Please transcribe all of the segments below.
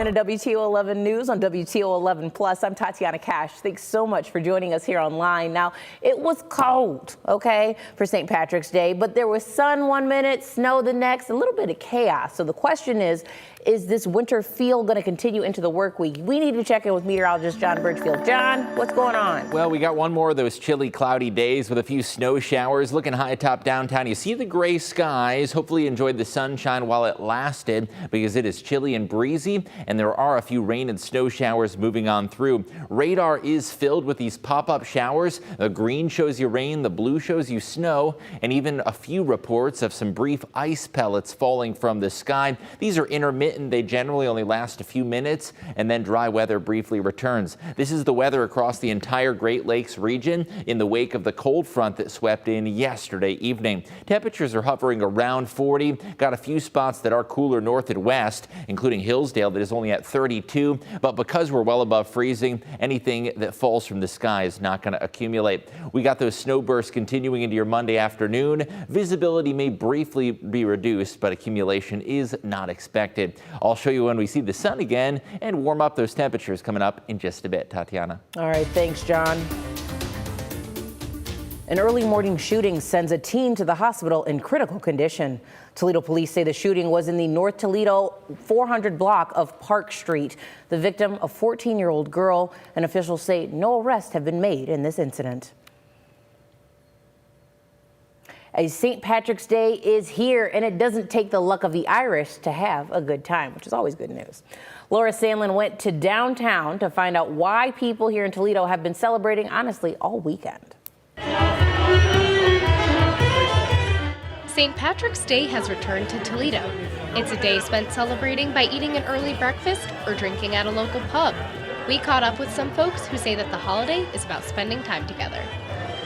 to WTOL 11 News on WTOL 11 Plus. I'm Tatiana Cash. Thanks so much for joining us here online. Now, it was cold, okay, for St. Patrick's Day, but there was sun one minute, snow the next, a little bit of chaos. So the question is this winter feel going to continue into the work week? We need to check in with meteorologist John Birchfield. John, what's going on? Well, we got one more of those chilly, cloudy days with a few snow showers. Looking high atop downtown, you see the gray skies. Hopefully you enjoyed the sunshine while it lasted, because it is chilly and breezy, and there are a few rain and snow showers moving on through. Radar is filled with these pop-up showers. The green shows you rain, the blue shows you snow, and even a few reports of some brief ice pellets falling from the sky. These are intermittent. They generally only last a few minutes, and then dry weather briefly returns. This is the weather across the entire Great Lakes region in the wake of the cold front that swept in yesterday evening. Temperatures are hovering around 40. Got a few spots that are cooler north and west, including Hillsdale that is only at 32. But because we're well above freezing, anything that falls from the sky is not going to accumulate. We got those snow bursts continuing into your Monday afternoon. Visibility may briefly be reduced, but accumulation is not expected. I'll show you when we see the sun again and warm up those temperatures coming up in just a bit. Tatiana. All right, thanks, John. An early morning shooting sends a teen to the hospital in critical condition. Toledo police say the shooting was in the North Toledo 400 block of Park Street. The victim, a 14-year-old girl, and officials say no arrests have been made in this incident. As St. Patrick's Day is here, and it doesn't take the luck of the Irish to have a good time, which is always good news. Laura Sandlin went to downtown to find out why people here in Toledo have been celebrating, honestly, all weekend. St. Patrick's Day has returned to Toledo. It's a day spent celebrating by eating an early breakfast or drinking at a local pub. We caught up with some folks who say that the holiday is about spending time together.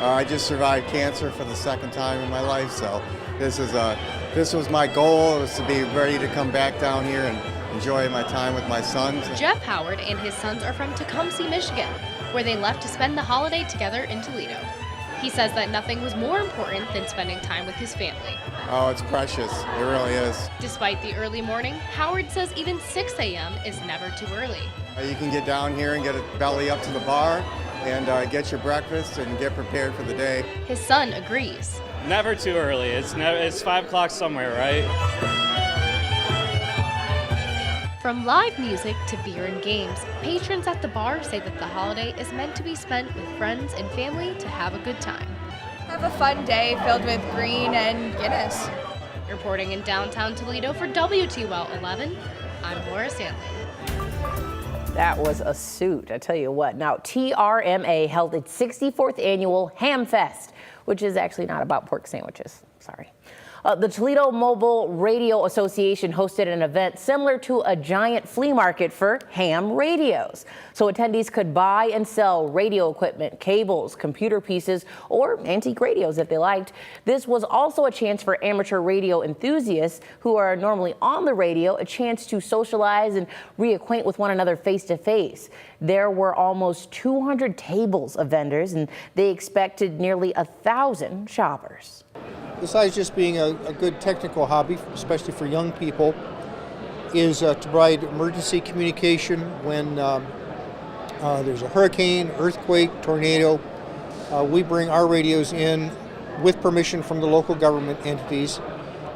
I just survived cancer for the second time in my life, so this was my goal. It was to be ready to come back down here and enjoy my time with my sons. Jeff Howard and his sons are from Tecumseh, Michigan, where they left to spend the holiday together in Toledo. He says that nothing was more important than spending time with his family. Oh, it's precious. It really is. Despite the early morning, Howard says even 6 a.m. is never too early. You can get down here and get a belly up to the bar and get your breakfast and get prepared for the day. His son agrees. Never too early. It's 5 o'clock somewhere, right? From live music to beer and games, patrons at the bar say that the holiday is meant to be spent with friends and family to have a good time. Have a fun day filled with green and Guinness. Reporting in downtown Toledo for WTOL 11, I'm Laura Sandlin. That was a suit, I tell you what. Now, TRMA held its 64th annual Ham Fest, which is actually not about pork sandwiches. Sorry. The Toledo Mobile Radio Association hosted an event similar to a giant flea market for ham radios. So attendees could buy and sell radio equipment, cables, computer pieces, or antique radios if they liked. This was also a chance for amateur radio enthusiasts who are normally on the radio, a chance to socialize and reacquaint with one another face to face. There were almost 200 tables of vendors, and they expected nearly 1,000 shoppers. Besides just being a good technical hobby, especially for young people, is to provide emergency communication when there's a hurricane, earthquake, tornado. We bring our radios in with permission from the local government entities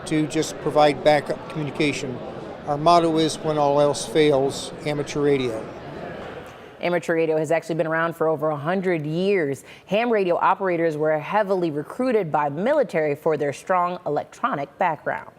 to just provide backup communication. Our motto is, when all else fails, amateur radio. Amateur radio has actually been around for over 100 years. Ham radio operators were heavily recruited by military for their strong electronic background.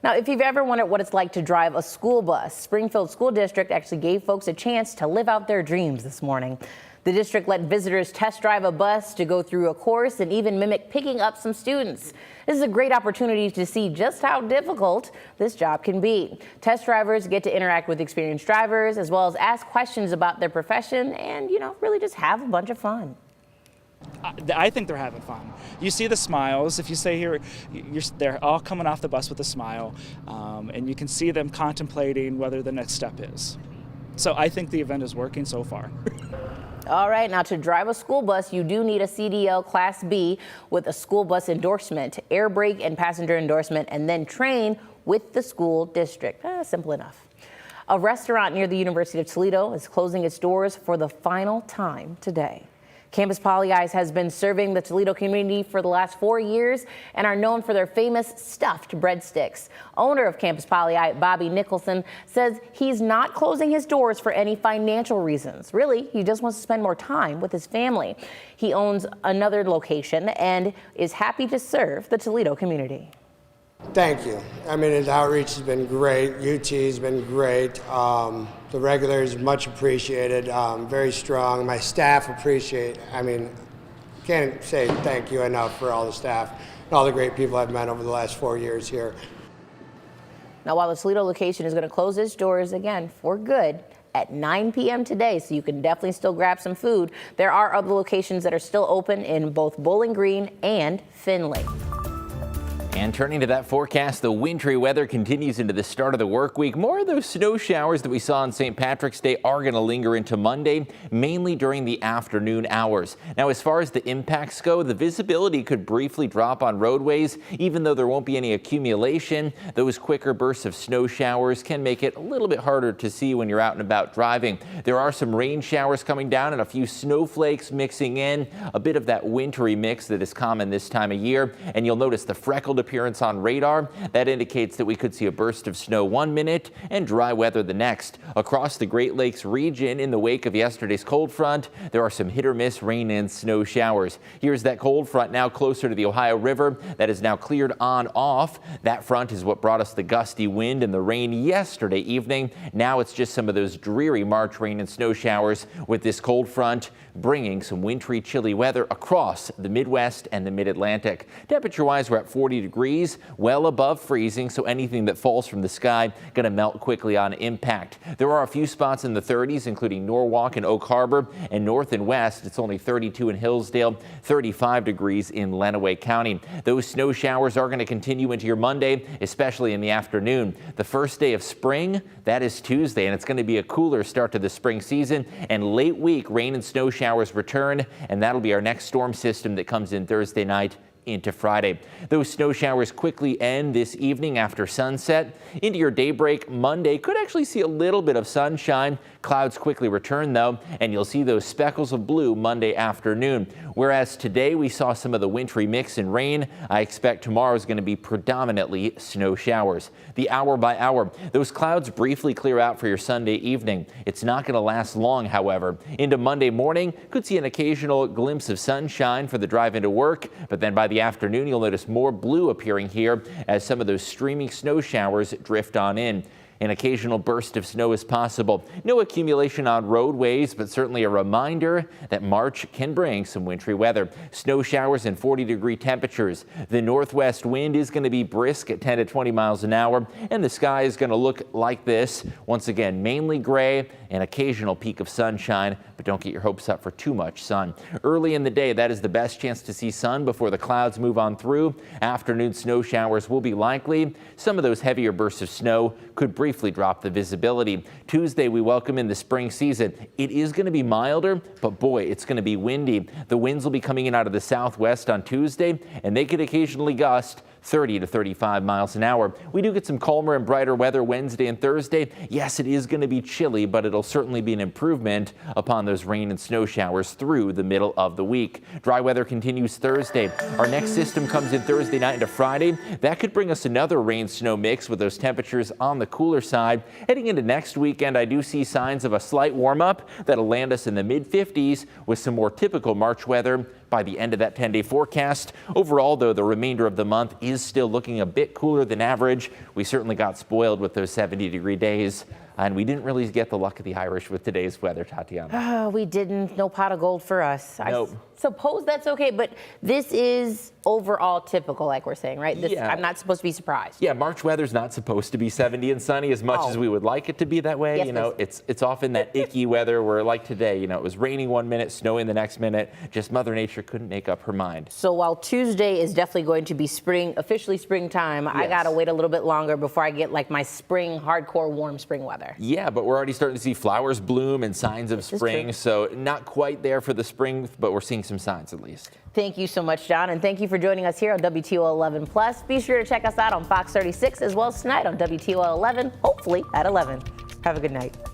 Now, if you've ever wondered what it's like to drive a school bus, Springfield School District actually gave folks a chance to live out their dreams this morning. The district let visitors test drive a bus to go through a course and even mimic picking up some students. This is a great opportunity to see just how difficult this job can be. Test drivers get to interact with experienced drivers as well as ask questions about their profession and, really just have a bunch of fun. I think they're having fun. You see the smiles. If you say here, they're all coming off the bus with a smile, and you can see them contemplating whether the next step is. So I think the event is working so far. All right, now to drive a school bus, you do need a CDL Class B with a school bus endorsement, air brake and passenger endorsement, and then train with the school district. Simple enough. A restaurant near the University of Toledo is closing its doors for the final time today. Campus Poly Eyes has been serving the Toledo community for the last 4 years and are known for their famous stuffed breadsticks. Owner of Campus Poly Eye, Bobby Nicholson, says he's not closing his doors for any financial reasons. Really, he just wants to spend more time with his family. He owns another location and is happy to serve the Toledo community. Thank you. I mean, the outreach has been great. UT has been great. The regulars much appreciated, very strong. My staff appreciate. I mean, can't say thank you enough for all the staff and all the great people I've met over the last 4 years here. Now, while the Toledo location is going to close its doors again for good at 9 p.m. today, so you can definitely still grab some food, there are other locations that are still open in both Bowling Green and Findlay. And turning to that forecast, the wintry weather continues into the start of the work week. More of those snow showers that we saw on St. Patrick's Day are going to linger into Monday, mainly during the afternoon hours. Now, as far as the impacts go, the visibility could briefly drop on roadways. Even though there won't be any accumulation, those quicker bursts of snow showers can make it a little bit harder to see when you're out and about driving. There are some rain showers coming down and a few snowflakes mixing in, a bit of that wintry mix that is common this time of year. And you'll notice the freckled appearance on radar. That indicates that we could see a burst of snow 1 minute and dry weather the next. Across the Great Lakes region, in the wake of yesterday's cold front, there are some hit or miss rain and snow showers. Here's that cold front now closer to the Ohio River that is now cleared on off. That front is what brought us the gusty wind and the rain yesterday evening. Now it's just some of those dreary March rain and snow showers, with this cold front bringing some wintry chilly weather across the Midwest and the Mid-Atlantic. Temperature-wise, we're at 40 degrees, well above freezing, so anything that falls from the sky going to melt quickly on impact. There are a few spots in the 30s, including Norwalk and Oak Harbor, and north and west, it's only 32 in Hillsdale, 35 degrees in Lenawee County. Those snow showers are going to continue into your Monday, especially in the afternoon. The first day of spring, that is Tuesday, and it's going to be a cooler start to the spring season, and late week rain and snow showers return, and that'll be our next storm system that comes in Thursday night into Friday. Those snow showers quickly end this evening after sunset. Into your daybreak Monday, could actually see a little bit of sunshine. Clouds quickly return though, and you'll see those speckles of blue Monday afternoon. Whereas today we saw some of the wintry mix and rain, I expect tomorrow is going to be predominantly snow showers. The hour by hour, those clouds briefly clear out for your Sunday evening. It's not going to last long, however. Into Monday morning, could see an occasional glimpse of sunshine for the drive into work, but then by the afternoon, you'll notice more blue appearing here as some of those streaming snow showers drift on in. An occasional burst of snow is possible. No accumulation on roadways, but certainly a reminder that March can bring some wintry weather. Snow showers and 40-degree temperatures. The northwest wind is going to be brisk at 10 to 20 miles an hour, and the sky is going to look like this. Once again, mainly gray, an occasional peak of sunshine, but don't get your hopes up for too much sun. Early in the day, that is the best chance to see sun before the clouds move on through. Afternoon snow showers will be likely. Some of those heavier bursts of snow could briefly drop the visibility. Tuesday, we welcome in the spring season. It is going to be milder, but boy, it's going to be windy. The winds will be coming in out of the southwest on Tuesday, and they could occasionally gust 30 to 35 miles an hour. We do get some calmer and brighter weather Wednesday and Thursday. Yes, it is going to be chilly, but it'll certainly be an improvement upon those rain and snow showers through the middle of the week. Dry weather continues Thursday. Our next system comes in Thursday night into Friday. That could bring us another rain-snow mix with those temperatures on the cooler side. Heading into next weekend, I do see signs of a slight warm-up that'll land us in the mid-50s with some more typical March weather by the end of that 10-day forecast. Overall, though, the remainder of the month is still looking a bit cooler than average. We certainly got spoiled with those 70-degree days, and we didn't really get the luck of the Irish with today's weather, Tatiana. Oh, we didn't. No pot of gold for us. Nope. I suppose that's okay, but this is overall typical, like we're saying, right? Yeah. I'm not supposed to be surprised. Yeah, March weather's not supposed to be 70 and sunny as much as we would like it to be that way. Yes, you know, it's often that icky weather where, like today, you know, it was raining 1 minute, snowing the next minute. Just Mother Nature couldn't make up her mind. So while Tuesday is definitely going to be spring, officially springtime, yes, I gotta wait a little bit longer before I get like my spring, hardcore warm spring weather. Yeah, but we're already starting to see flowers bloom and signs of spring. So not quite there for the spring, but we're seeing some signs at least. Thank you so much, John, and thank you for joining us here on WTOL 11 Plus. Be sure to check us out on Fox 36 as well as tonight on WTOL 11, hopefully at 11. Have a good night.